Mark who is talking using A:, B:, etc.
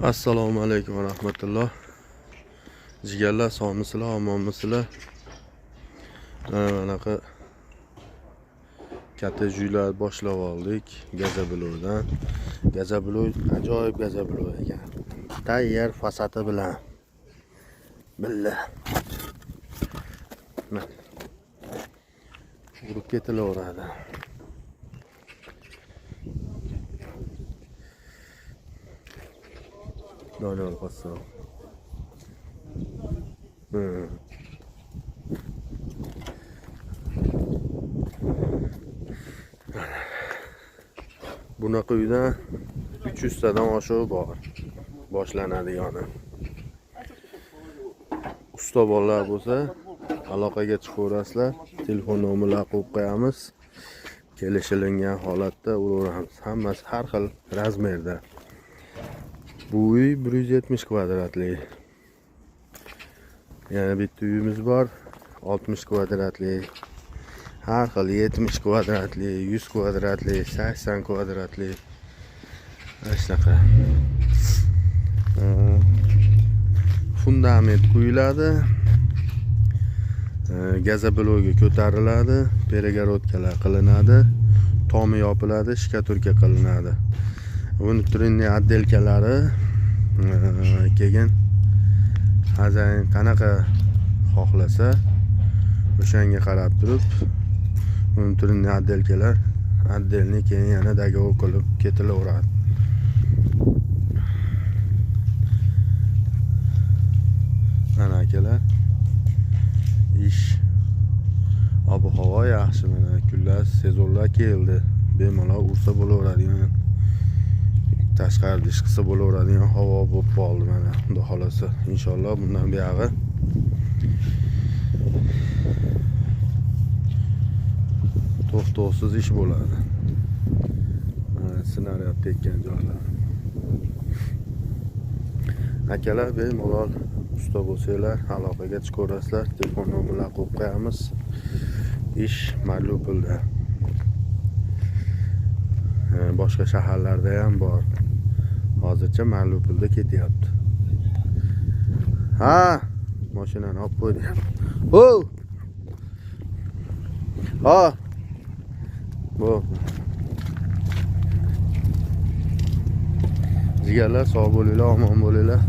A: Assalomu alaykum va rahmatulloh. Jigarlar sog'misizlar, omonmisizlar? Manaqa katta juylar boshlab oldik Gazabilovdan. Gazabilov ajoyib Gazabilov ekan. Tayyor fasati bilan. Billa. Urib ketilaveradi. Doniyor qassob. Bunaqa uydan 300 tadan oshiq bor. Boshlanadigani. Usta bolalar bo'lsa, aloqaga chiqaverasizlar. Telefon nomerlarini qo'yib qo'yamiz. Kelishilingan holatda uraveramiz. Hammasi har xil razmerda. Bu uy 170 kvadratlik. Yana bitta uyimiz bor, 60 kvadratlik. Har xil 70 kvadratlik, 100 kvadratlik, 80 kvadratlik. Shunaqa. Fundament quyiladi. Gazabilovga ko'tariladi, peregorodkalar qilinadi, tomi yopiladi, shkaturka qilinadi. Внутренний отделкалari keyin hazayin qanaqa xohlasa o'shanga qarab turib внутренний отделкалар отдельный keyin yana договор qilib ketilaveradi. Mana akalar, ish ob-havo yaxshi, mana kunlar sezonlar keldi. Bemalol ursa bo'laveradigan, tashqarida ish qilsa bo'laveradigan havo bo'lib qoldi mana. Xudo xolasa, inshaalloh bundan buyog'i to'xtovsiz ish bo'ladi. Snaryad tekkan joylar. Akalar bemalol usta bo'lsanglar, aloqaga chiqaverasizlar. Telefon nomerlarini qo'yib qo'yamiz. Ish Mariupolda. Boshqa shaharlarda ham bor. Hozircha Mariupolda ketyapti. Ha, mashinani olib qo'ydim. Ho! Ha! Bu. Jigarlar sog' bo'linglar, omon bo'linglar.